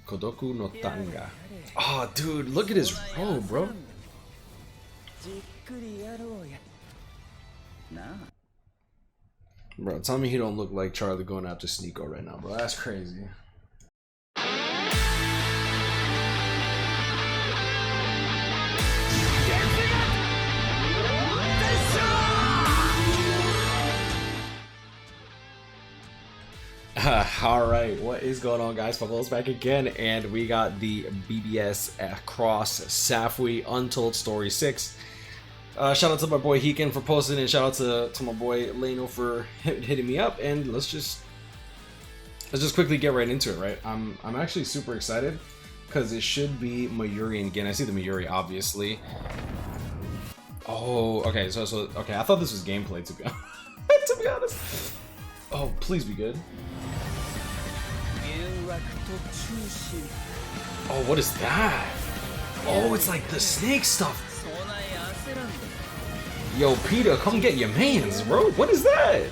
Kodoku no Tanga. Oh, dude, look at his robe, bro. Bro, tell me he don't look like Charlie going after Sneeko right now, bro. That's crazy. Alright, what is going on, guys? Pablo's back again, and we got the BBS Cross Safwy Untold Story 6. Shout out to my boy Heekin for posting, and shout out to my boy Leno for hitting me up. And let's just quickly get right into it, right? I'm actually super excited because it should be Mayuri and Gin. I see the Mayuri, obviously. Oh, okay. So okay. I thought this was gameplay, to be to be honest. Oh, please be good. Oh, what is that? Oh, it's like the snake stuff. Yo, Peter, come get your mans, bro. What is that?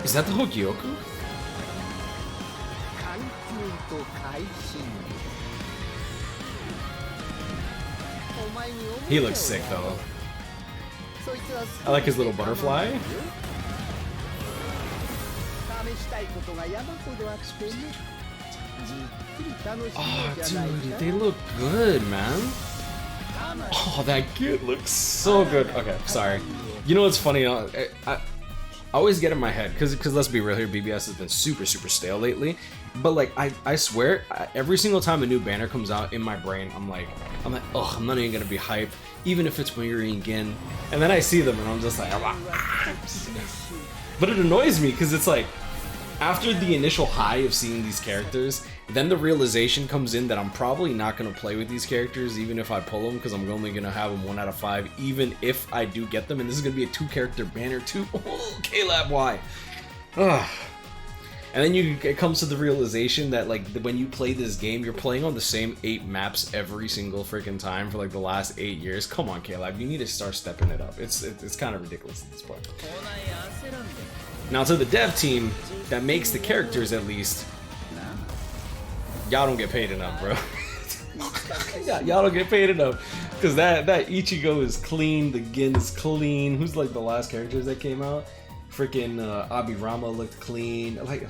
Is that the Hogyoku? He looks sick, though. I like his little butterfly. Oh, dude, they look good, man. Oh, that kid looks so good. Okay, sorry. You know what's funny? I always get in my head, because let's be real here, BBS has been super stale lately. But like, I swear, every single time a new banner comes out in my brain, I'm like, oh, I'm not even gonna be hyped, even if it's Mayuri and Gin. And then I see them, and I'm just like, But it annoys me, because it's like, after the initial high of seeing these characters, then the realization comes in that I'm probably not going to play with these characters even if I pull them, because I'm only going to have them 1 out of 5 even if I do get them. And this is going to be a 2-character banner too. Oh, K-Lab, why? Ugh. And then it comes to the realization that like when you play this game, you're playing on the same 8 maps every single freaking time for like the last 8 years. Come on, K-Lab, you need to start stepping it up. It's kind of ridiculous at this point. Now to the dev team that makes the characters, at least, y'all don't get paid enough, bro. Y'all don't get paid enough, because that Ichigo is clean, the Gin is clean. Who's like the last characters that came out? Freaking Abirama looked clean. Like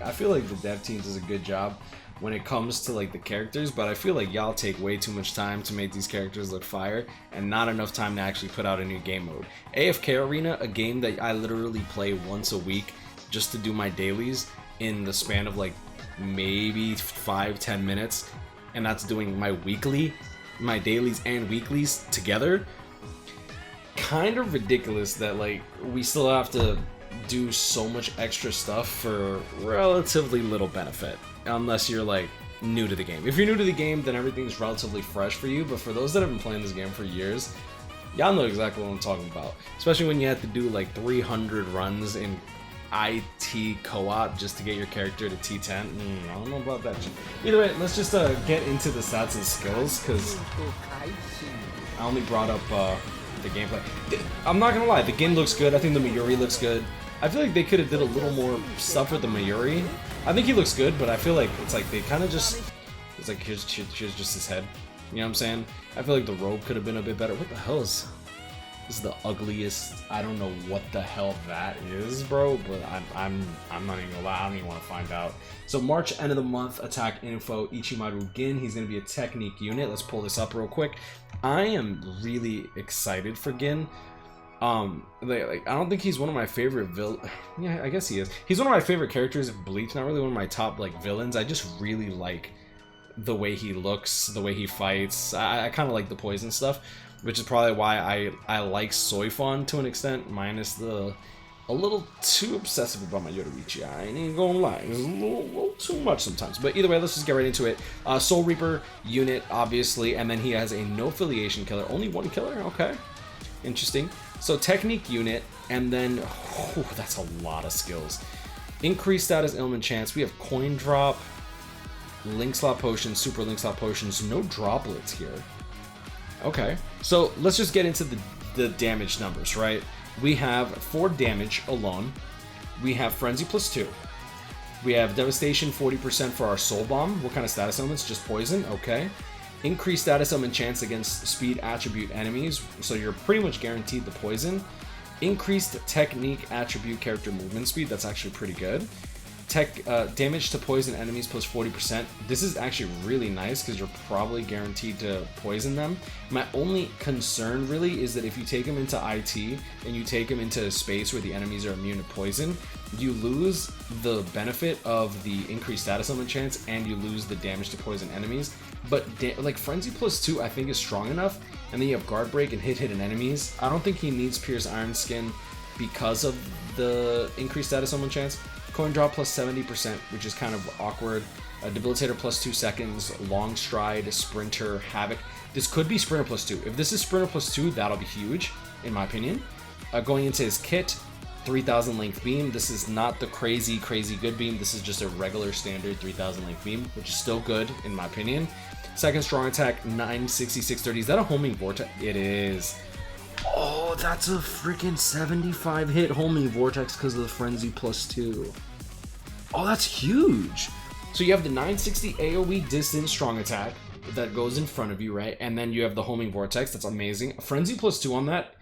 I feel like the dev team does a good job when it comes to like the characters, but I feel like y'all take way too much time to make these characters look fire and not enough time to actually put out a new game mode. AFK Arena, a game that I literally play once a week just to do my dailies in the span of like maybe 5-10 minutes, and that's doing my dailies and weeklies together. Kind of ridiculous that like we still have to do so much extra stuff for relatively little benefit, unless you're like new to the game. If you're new to the game, then everything's relatively fresh for you, but for those that have been playing this game for years, y'all know exactly what I'm talking about, especially when you have to do like 300 runs in IT co-op just to get your character to T10. I don't know about that. Either way, let's just get into the stats and skills, because I only brought up the gameplay. I'm not gonna lie, the Gin looks good. I think the Mayuri looks good. I feel like they could have did a little more stuff with the Mayuri. I think he looks good, but I feel like it's like they kind of just, it's like here's just his head. You know what I'm saying? I feel like the robe could have been a bit better. What the hell is this? Is the ugliest? I don't know what the hell that is, bro. But I'm not even gonna lie. I don't even want to find out. So March, end of the month, attack info, Ichimaru Gin. He's gonna be a technique unit. Let's pull this up real quick. I am really excited for Gin. Like I don't think he's one of my favorite yeah, I guess he is. He's one of my favorite characters of Bleach, not really one of my top like villains. I just really like the way he looks, the way he fights. I kind of like the poison stuff, which is probably why I like Soifon to an extent, minus a little too obsessive about my Yoruichi. I ain't even gonna lie, it's a little too much sometimes. But either way, let's just get right into it. Soul Reaper unit, obviously, and then he has a no affiliation killer. Only 1 killer? Okay, interesting. So technique unit, and then that's a lot of skills. Increased status ailment chance. We have coin drop, link slot potions, super link slot potions. No droplets here. Okay, so let's just get into the damage numbers, right? We have for damage alone, we have Frenzy +2. We have Devastation 40% for our Soul Bomb. What kind of status elements? Just poison, okay. Increased status element chance against speed attribute enemies, so you're pretty much guaranteed the poison. Increased technique attribute character movement speed, that's actually pretty good. Damage to poison enemies plus 40%. This is actually really nice because you're probably guaranteed to poison them. My only concern really is that if you take them into IT and you take them into a space where the enemies are immune to poison, you lose the benefit of the increased status element chance and you lose the damage to poison enemies. But like Frenzy +2 I think is strong enough, and then you have Guard Break and hit hidden enemies. I don't think he needs Pierce Iron Skin because of the increased status element chance. Coin Drop plus 70%, which is kind of awkward. Debilitator plus 2 seconds. Long Stride, Sprinter, Havoc. This could be Sprinter +2. If this is Sprinter +2, that'll be huge, in my opinion. Going into his kit, 3000 length beam. This is not the crazy good beam. This is just a regular standard 3000 length beam, which is still good, in my opinion. Second strong attack, 960, 630. Is that a homing vortex? It is. Oh, that's a freaking 75 hit homing vortex because of the Frenzy +2. Oh, that's huge. So you have the 960 AoE distance strong attack that goes in front of you, right? And then you have the homing vortex. That's amazing. Frenzy +2 on that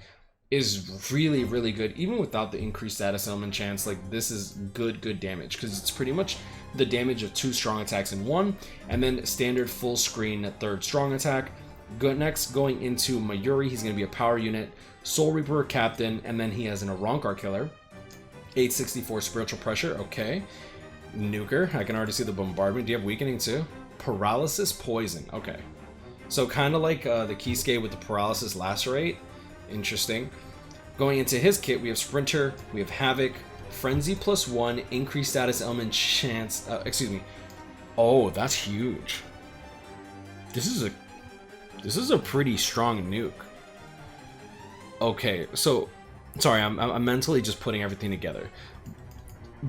is really good, even without the increased status element chance. Like, this is good damage because it's pretty much the damage of 2 strong attacks in one, and then standard full screen third strong attack. Good. Next, going into Mayuri, he's going to be a power unit, Soul Reaper captain, and then he has an Arankar killer. 864 spiritual pressure, okay. Nuker, I can already see the bombardment. Do you have weakening too? Paralysis poison, okay. So kind of like the Kisuke with the paralysis lacerate. Interesting. Going into his kit, we have Sprinter, we have Havoc, Frenzy +1, increased status element chance, excuse me. Oh, that's huge. This is a pretty strong nuke. Okay, so sorry, I'm mentally just putting everything together.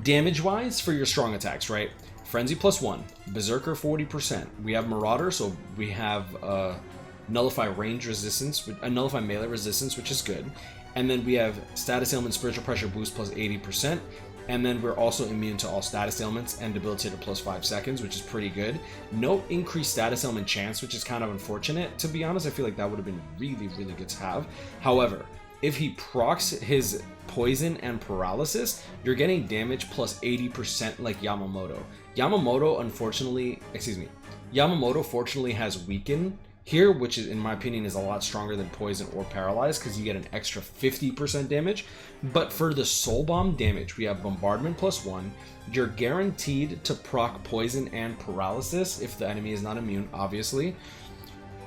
Damage wise for your strong attacks, right? Frenzy +1, Berserker 40%. We have Marauder, so we have nullify range resistance, nullify melee resistance, which is good. And then we have status element spiritual pressure boost plus 80%. And then we're also immune to all status ailments and debilitator plus 5 seconds, which is pretty good. No increased status ailment chance, which is kind of unfortunate. To be honest, I feel like that would have been really good to have. However, if he procs his poison and paralysis, you're getting damage plus 80% like Yamamoto. Yamamoto fortunately has weaken here, which is, in my opinion, is a lot stronger than poison or paralyzed because you get an extra 50% damage. But for the soul bomb damage, we have bombardment +1. You're guaranteed to proc poison and paralysis if the enemy is not immune, obviously,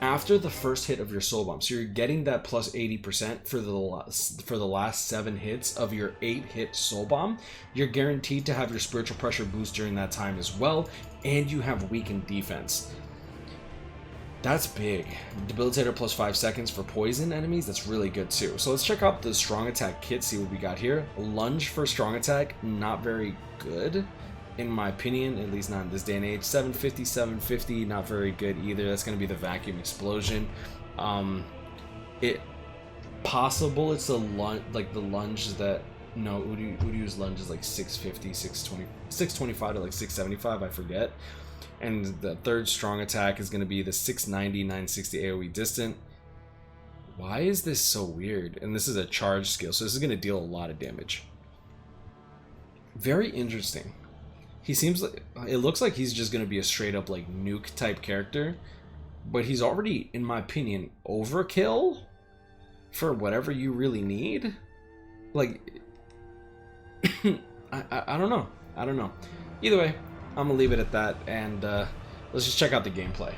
after the first hit of your soul bomb. So you're getting that plus 80% for the last 7 hits of your 8-hit soul bomb. You're guaranteed to have your spiritual pressure boost during that time as well, and you have weakened defense. That's big. Debilitator plus 5 seconds for poison enemies, that's really good too. So let's check out the strong attack kit, see what we got here. Lunge for strong attack, not very good, in my opinion, at least not in this day and age. 750, not very good either. That's going to be the vacuum explosion. It's the lunge that, no, Udyu's lunge is like 650, 625 to like 675, I forget. And the third strong attack is going to be the 690, 960 AoE distant. Why is this so weird? And this is a charge skill, so this is going to deal a lot of damage. Very interesting. He seems like, it looks like he's just going to be a straight up like nuke type character, but he's already, in my opinion, overkill for whatever you really need. Like, I don't know. Either way, I'm gonna leave it at that, and let's just check out the gameplay.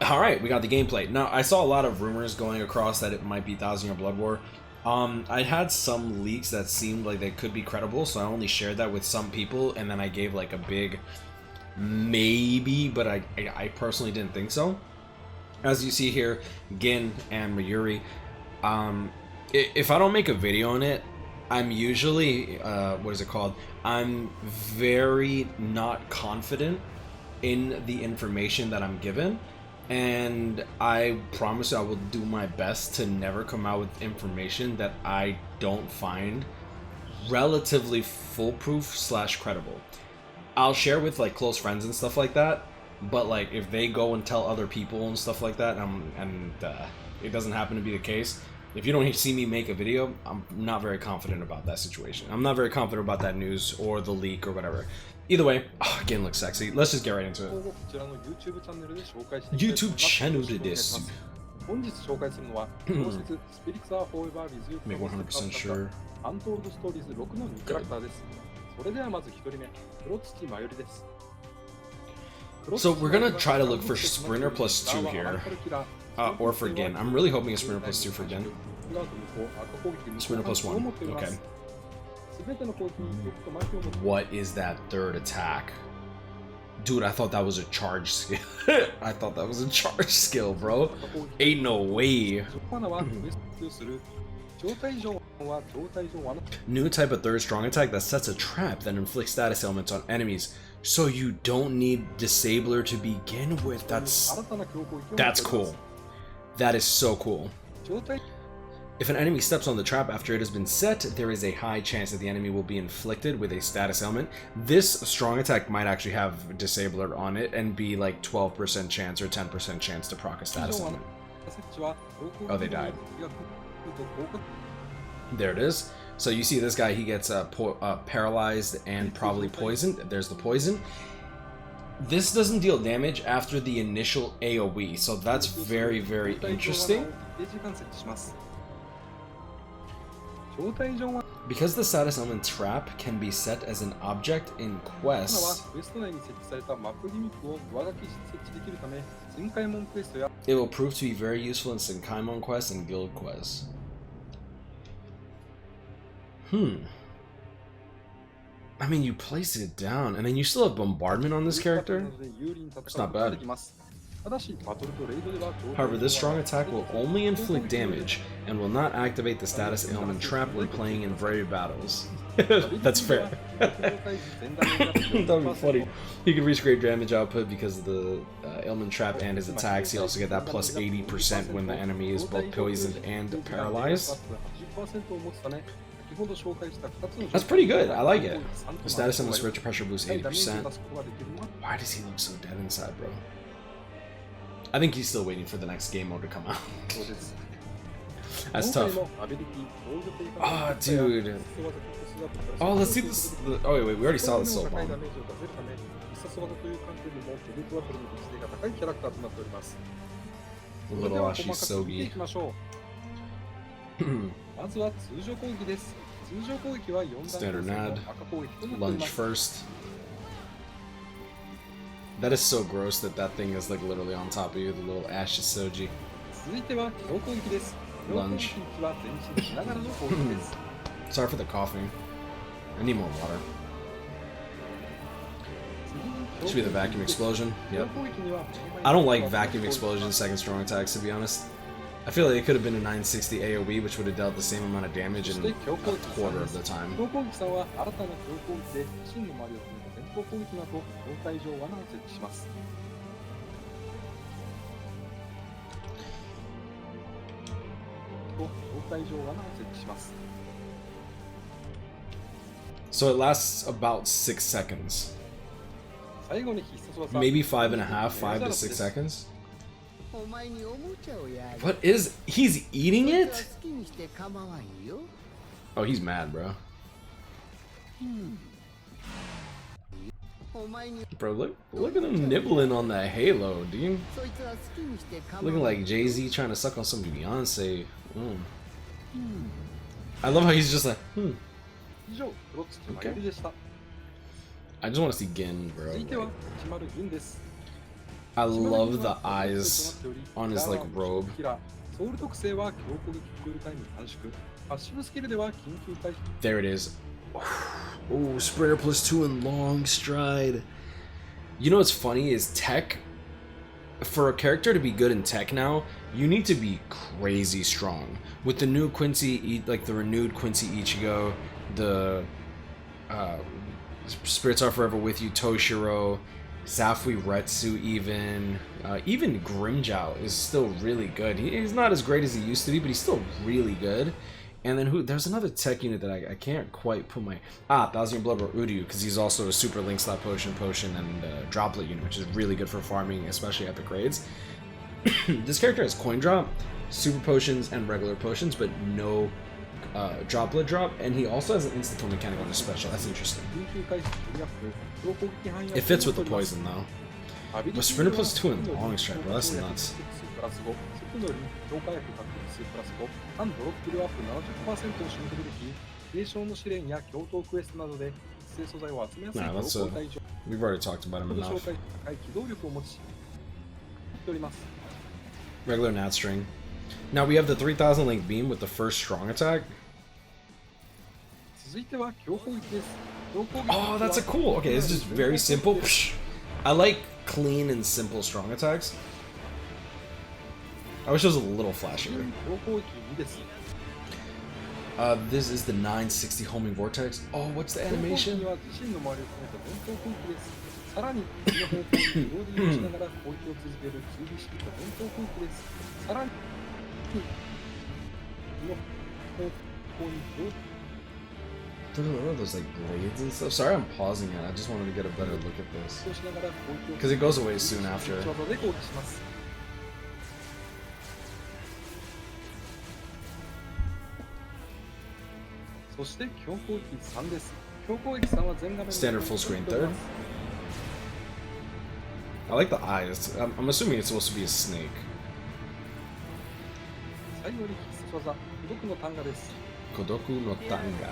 Alright, we got the gameplay. Now, I saw a lot of rumors going across that it might be 1000 Year Blood War. I had some leaks that seemed like they could be credible, so I only shared that with some people, and then I gave like a big maybe, but I personally didn't think so. As you see here, Gin and Mayuri. If I don't make a video on it, I'm usually, I'm very not confident in the information that I'm given. And I promise you I will do my best to never come out with information that I don't find relatively foolproof / credible. I'll share with like close friends and stuff like that, but like if they go and tell other people and stuff like that, and it doesn't happen to be the case, if you don't see me make a video, I'm not very confident about that situation. I'm not very confident about that news or the leak or whatever. Either way, again looks sexy. Let's just get right into it. YouTube channel desu. Make 100% sure. So we're gonna try to look for Sprinter +2 here. Or for Gin. I'm really hoping a Sprinter +2 for Gin. Sprinter +1. Okay. What is that third attack? Dude, I thought that was a charge skill. I thought that was a charge skill, bro. Ain't no way. New type of third strong attack that sets a trap that inflicts status ailments on enemies. So you don't need Disabler to begin with. That's cool. That is so cool. If an enemy steps on the trap after it has been set, there is a high chance that the enemy will be inflicted with a status ailment. This strong attack might actually have Disabler on it and be like 12% chance or 10% chance to proc a status ailment. Oh, they died. There it is. So you see this guy, he gets paralyzed and probably poisoned. There's the poison. This doesn't deal damage after the initial AoE, so that's very, very interesting. Because the status element trap can be set as an object in quests, it will prove to be very useful in Senkaimon quests and guild quests. I mean, you place it down, and then you still have bombardment on this character. It's not bad. However, this strong attack will only inflict damage and will not activate the status ailment trap when playing in varied battles. That's fair. That would be funny. He can reach great damage output because of the ailment trap and his attacks. He also get that plus 80% when the enemy is both poisoned and paralyzed. That's pretty good. I like it. The status ailment spiritual pressure boost 80%. Why does he look so dead inside, bro? I think he's still waiting for the next game mode to come out. That's tough. Oh, dude. Oh, let's see this. Oh, wait, we already saw the soul bomb. Little Ashisogi. Standard Nad. Lunge first. That is so gross that that thing is like literally on top of you, the little Ashisogi. Lunge. Sorry for the coughing. I need more water. Should be the vacuum explosion. Yep. I don't like vacuum explosion second strong attacks, to be honest. I feel like it could have been a 960 AoE, which would have dealt the same amount of damage in a quarter of the time. So it lasts about 6 seconds. Maybe 5.5, 5 to 6 seconds. What is... He's eating it? Oh, he's mad, bro. Bro, look at him nibbling on that halo, dude. Looking like Jay-Z trying to suck on some Beyonce. I love how he's just like, Okay. I just want to see Gin, bro. I love the eyes on his like robe. There it is. Oh, Sprinter +2 and long stride. You know what's funny is tech. For a character to be good in tech now, you need to be crazy strong. With the new Quincy, like the renewed Quincy Ichigo, the Spirits Are Forever With You Toshiro, Safwy, Retsu, even Grimjow is still really good. He's not as great as he used to be, but he's still really good. And then there's another tech unit that I can't quite put my... Thousand Blood or Uryu, because he's also a super link slap potion, and droplet unit, which is really good for farming, especially epic raids. This character has coin drop, super potions, and regular potions, but no droplet drop, and he also has an insta-kill mechanic on his special. That's interesting. It fits with the poison, though. But Sprinter plus 2 and long strike, bro, that's nuts. Nah, that's we've already talked about him enough. Regular Nat String. Now we have the 3000 link beam with the first strong attack. Oh, that's a cool. Okay, it's just very simple. I like clean and simple strong attacks. I wish it was a little flashier. This is the 960 homing vortex. Oh, what's the animation? What are those like blades and stuff? Sorry, I'm pausing it. I just wanted to get a better look at this because it goes away soon after. Standard full screen third. I like the eyes. I'm assuming it's supposed to be a snake. Kodoku no Tanga.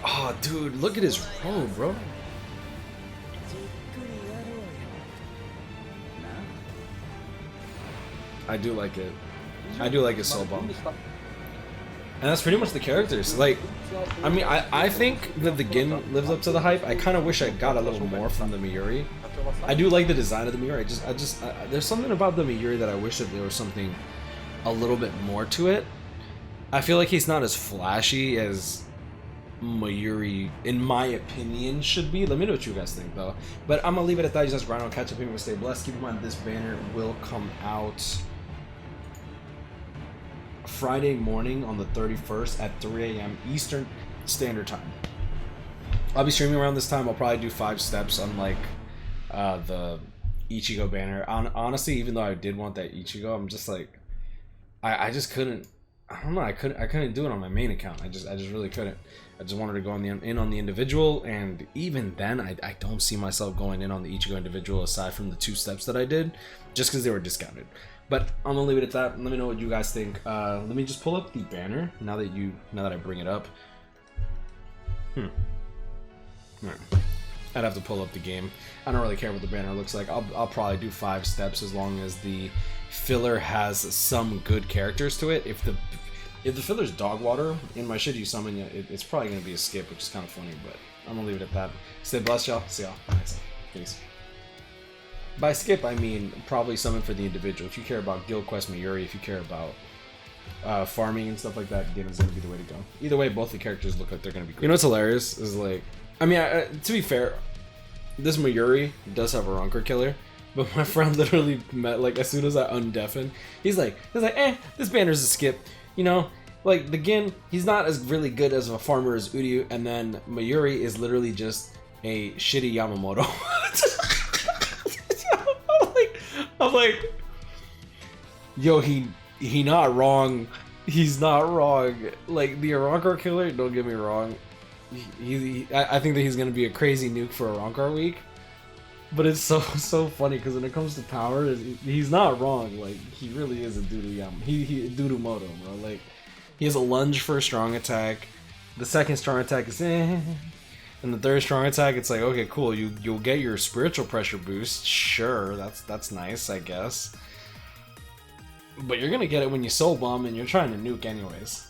Oh, dude, look at his robe, bro. I do like it. I do like his soul bomb. And that's pretty much the characters. Like, I mean, I think that the Gin lives up to the hype. I kind of wish I got a little more from the Mayuri. I do like the design of the Mayuri. There's something about the Mayuri that I wish that there was something a little bit more to it. I feel like he's not as flashy as Mayuri, in my opinion, should be. Let me know what you guys think, though. But I'm gonna leave it at that. You just grind on, catch up, people, stay blessed. Keep in mind this banner will come out Friday morning on the 31st at 3 a.m. Eastern Standard Time. I'll be streaming around this time. I'll probably do 5 steps, unlike the Ichigo banner. Honestly, even though I did want that Ichigo, I'm just like, I just couldn't. I don't know. I couldn't do it on my main account. I just really couldn't. I just wanted to go in on the individual, and even then, I don't see myself going in on the Ichigo individual aside from the 2 steps that I did, just because they were discounted. But I'm gonna leave it at that. Let me know what you guys think. Let me just pull up the banner now that I bring it up. Alright. I'd have to pull up the game. I don't really care what the banner looks like. I'll probably do 5 steps as long as the filler has some good characters to it. If the filler's dog water in my shit you summon, it's probably gonna be a skip, which is kind of funny. But I'm gonna leave it at that. Stay blessed, y'all. See y'all next time. Peace. By skip, I mean probably summon for the individual. If you care about Guild Quest Mayuri, if you care about farming and stuff like that, Gin is going to be the way to go. Either way, both the characters look like they're going to be great. You know what's hilarious is, like, I mean, to be fair, this Mayuri does have a Runker killer, but my friend literally met, like, as soon as I undeafen, he's like, this banner's a skip, you know? Like, the Gin, he's not as really good as a farmer as Uryu, and then Mayuri is literally just a shitty Yamamoto. I'm like, yo, he not wrong. He's not wrong. Like, the Arankar killer, don't get me wrong. I think that he's gonna be a crazy nuke for Arankar week. But it's so funny because when it comes to power, he's not wrong. Like, he really is a Doodoo Moto, bro. Like, he has a lunge for a strong attack. The second strong attack is and the third strong attack, it's like, okay, cool, you'll get your spiritual pressure boost. Sure, that's nice, I guess. But you're gonna get it when you soul bomb and you're trying to nuke anyways.